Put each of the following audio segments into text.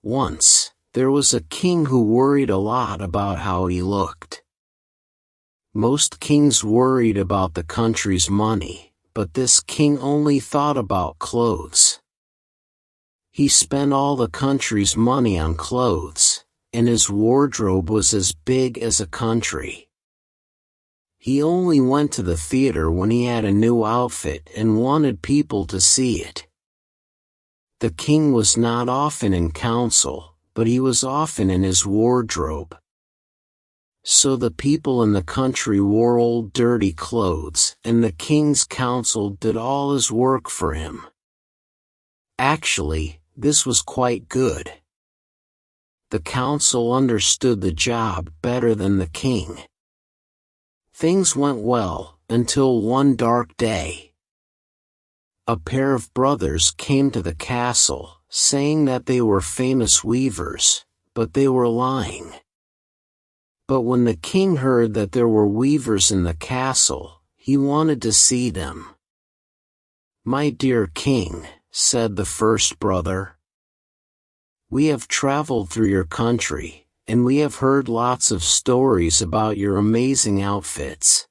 Once, there was a king who worried a lot about how he looked. Most kings worried about the country's money, but this king only thought about clothes. He spent all the country's money on clothes, and his wardrobe was as big as a country. He only went to the theater when he had a new outfit and wanted people to see it. The king was not often in council, but he was often in his wardrobe. So the people in the country wore old dirty clothes, and the king's council did all his work for him. Actually, this was quite good. The council understood the job better than the king. Things went well, until one dark day. A pair of brothers came to the castle, saying that they were famous weavers, but they were lying. But when the king heard that there were weavers in the castle, he wanted to see them. "My dear king," said the first brother, "we have traveled through your country, and we have heard lots of stories about your amazing outfits."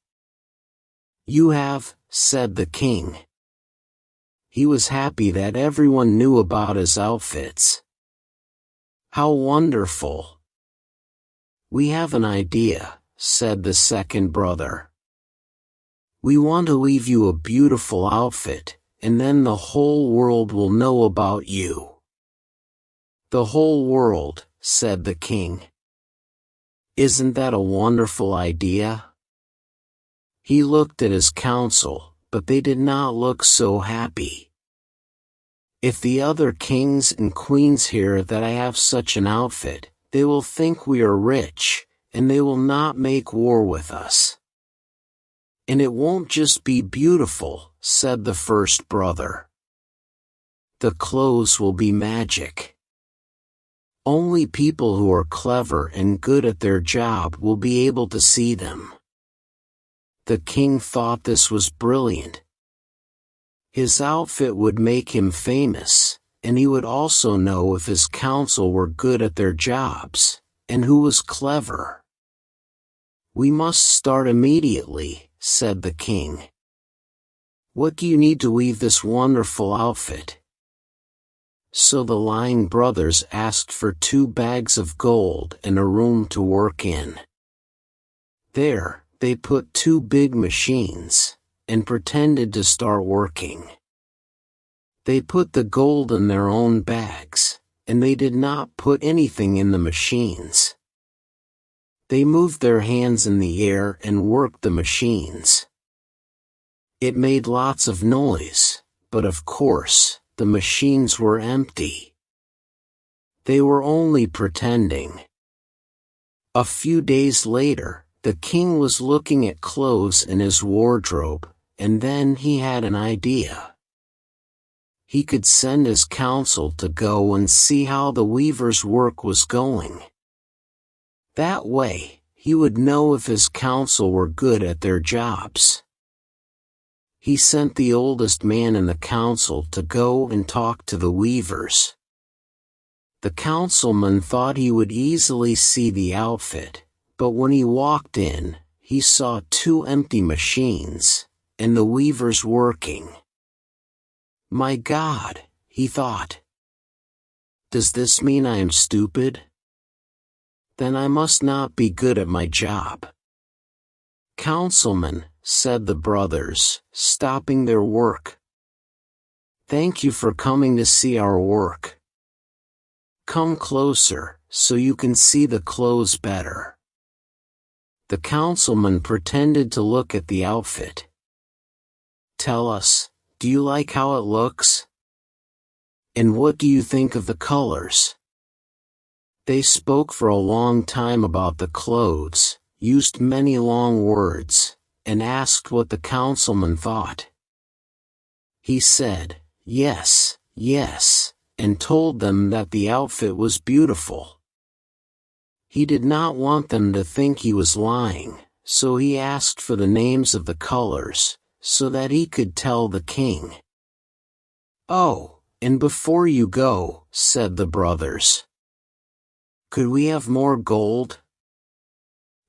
"You have," said the king. He was happy that everyone knew about his outfits. "How wonderful!" "We have an idea," said the second brother. "We want to weave you a beautiful outfit, and then the whole world will know about you." "The whole world," said the king. "Isn't that a wonderful idea?" He looked at his council, but they did not look so happy. "If the other kings and queens hear that I have such an outfit, they will think we are rich, and they will not make war with us." "And it won't just be beautiful," said the first brother. "The clothes will be magic. Only people who are clever and good at their job will be able to see them." The king thought this was brilliant. His outfit would make him famous, and he would also know if his council were good at their jobs, and who was clever. "We must start immediately," said the king. "What do you need to weave this wonderful outfit?" So the lying brothers asked for 2 bags of gold and a room to work in. There, they put 2 big machines, and pretended to start working. They put the gold in their own bags, and they did not put anything in the machines. They moved their hands in the air and worked the machines. It made lots of noise, but of course, the machines were empty. They were only pretending. A few days later, the king was looking at clothes in his wardrobe, and then he had an idea. He could send his council to go and see how the weaver's work was going. That way, he would know if his council were good at their jobs. He sent the oldest man in the council to go and talk to the weavers. The councilman thought he would easily see the outfit, but when he walked in, he saw 2 empty machines, and the weavers working. "My God," he thought. "Does this mean I am stupid? Then I must not be good at my job." "Councilman," said the brothers, stopping their work, "thank you for coming to see our work. Come closer, so you can see the clothes better." The councilman pretended to look at the outfit. "Tell us, do you like how it looks? And what do you think of the colors?" They spoke for a long time about the clothes, used many long words, and asked what the councilman thought. He said, "Yes, yes," and told them that the outfit was beautiful. He did not want them to think he was lying, so he asked for the names of the colors, so that he could tell the king. "Oh, and before you go," said the brothers, Could we have more gold?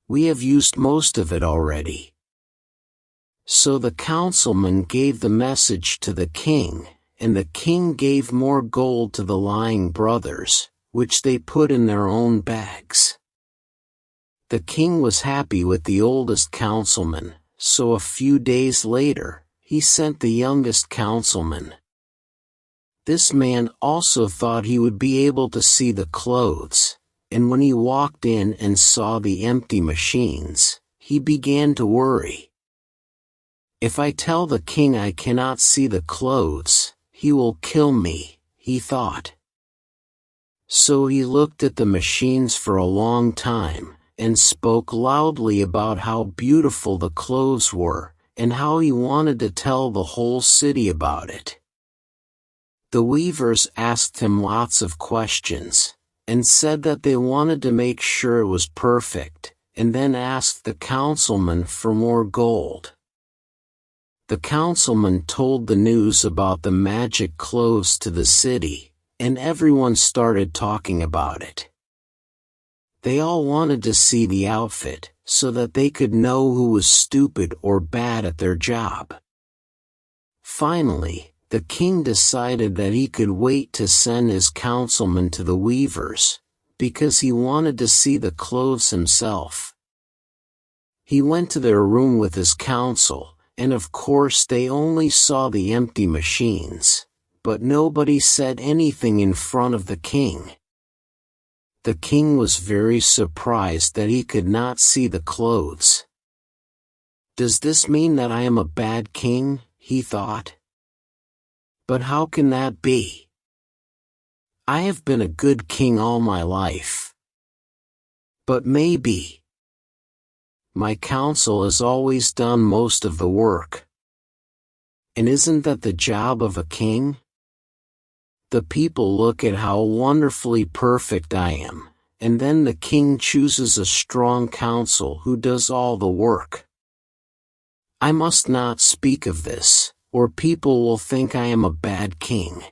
We have used most of it already. So the councilman gave the message to the king, and the king gave more gold to the lying brothers, which they put in their own bags. The king was happy with the oldest councilman, so a few days later, he sent the youngest councilman. This man also thought he would be able to see the clothes, and when he walked in and saw the empty machines, he began to worry. If I tell the king I cannot see the clothes, he will kill me, he thought. So he looked at the machines for a long time, and spoke loudly about how beautiful the clothes were, and how he wanted to tell the whole city about it. The weavers asked him lots of questions, and said that they wanted to make sure it was perfect, and then asked the councilman for more gold. The councilman told the news about the magic clothes to the city, and everyone started talking about it. They all wanted to see the outfit, so that they could know who was stupid or bad at their job. Finally, the king decided that he could wait to send his councilman to the weavers, because he wanted to see the clothes himself. He went to their room with his council, and of course they only saw the empty machines, but nobody said anything in front of the king. The king was very surprised that he could not see the clothes. Does this mean that I am a bad king? He thought. But how can that be? I have been a good king all my life. But maybe my council has always done most of the work. And isn't that the job of a king? The people look at how wonderfully perfect I am, and then the king chooses a strong council who does all the work. I must not speak of this, or people will think I am a bad king.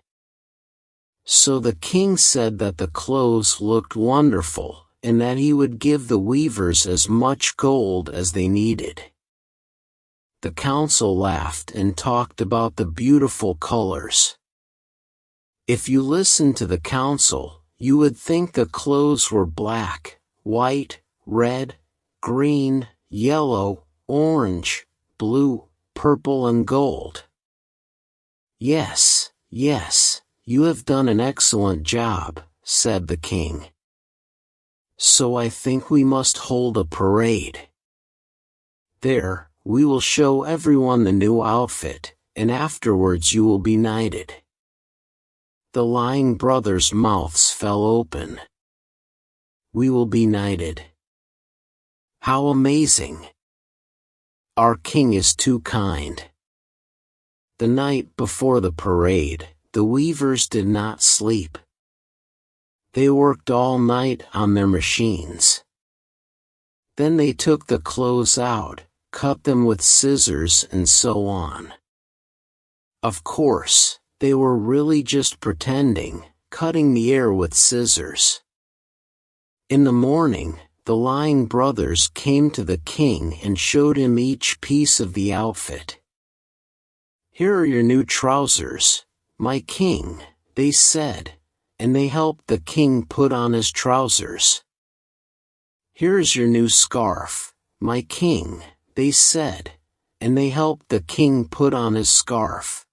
So the king said that the clothes looked wonderful, and that he would give the weavers as much gold as they needed. The council laughed and talked about the beautiful colors. If you listened to the council, you would think the clothes were black, white, red, green, yellow, orange, blue, purple and gold. Yes, yes, you have done an excellent job, said the king. So I think we must hold a parade. There, we will show everyone the new outfit, and afterwards you will be knighted. The lying brothers' mouths fell open. We will be knighted. How amazing! Our king is too kind. The night before the parade, the weavers did not sleep. They worked all night on their machines. Then they took the clothes out, cut them with scissors and so on. Of course, they were really just pretending, cutting the air with scissors. In the morning, the lying brothers came to the king and showed him each piece of the outfit. Here are your new trousers, my king, they said, and they helped the king put on his trousers. Here is your new scarf, my king, they said, and they helped the king put on his scarf.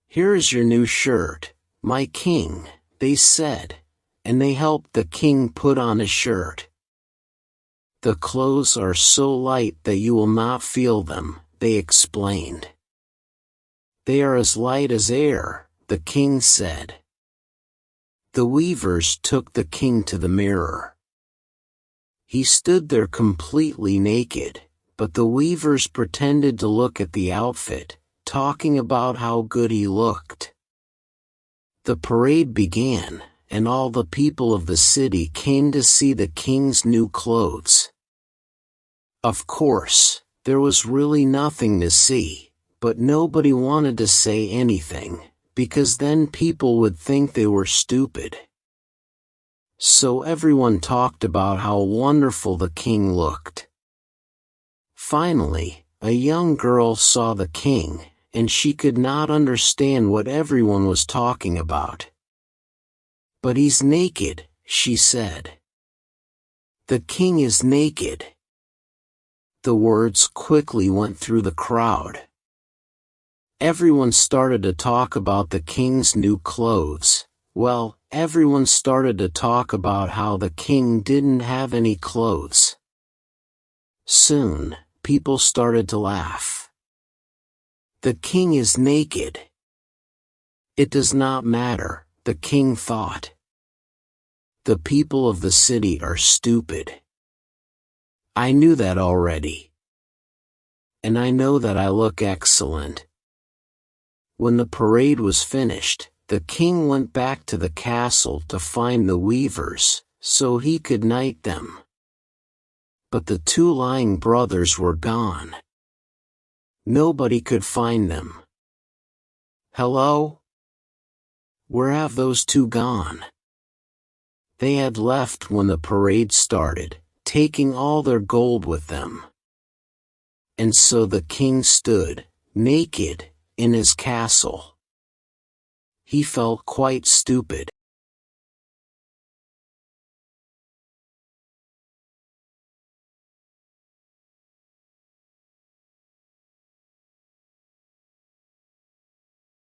Here is your new shirt, my king, they said, and they helped the king put on his shirt. The clothes are so light that you will not feel them, they explained. They are as light as air, the king said. The weavers took the king to the mirror. He stood there completely naked, but the weavers pretended to look at the outfit, talking about how good he looked. The parade began, and all the people of the city came to see the king's new clothes. Of course, there was really nothing to see, but nobody wanted to say anything, because then people would think they were stupid. So everyone talked about how wonderful the king looked. Finally, a young girl saw the king, and she could not understand what everyone was talking about. "But he's naked," she said. "The king is naked." The words quickly went through the crowd. Everyone started to talk about the king's new clothes. Well, everyone started to talk about how the king didn't have any clothes. Soon, people started to laugh. "The king is naked." It does not matter, the king thought. The people of the city are stupid. I knew that already. And I know that I look excellent. When the parade was finished, the king went back to the castle to find the weavers, so he could knight them. But the two lying brothers were gone. Nobody could find them. "Hello? Where have those two gone?" They had left when the parade started, taking all their gold with them. And so the king stood, naked, in his castle. He felt quite stupid.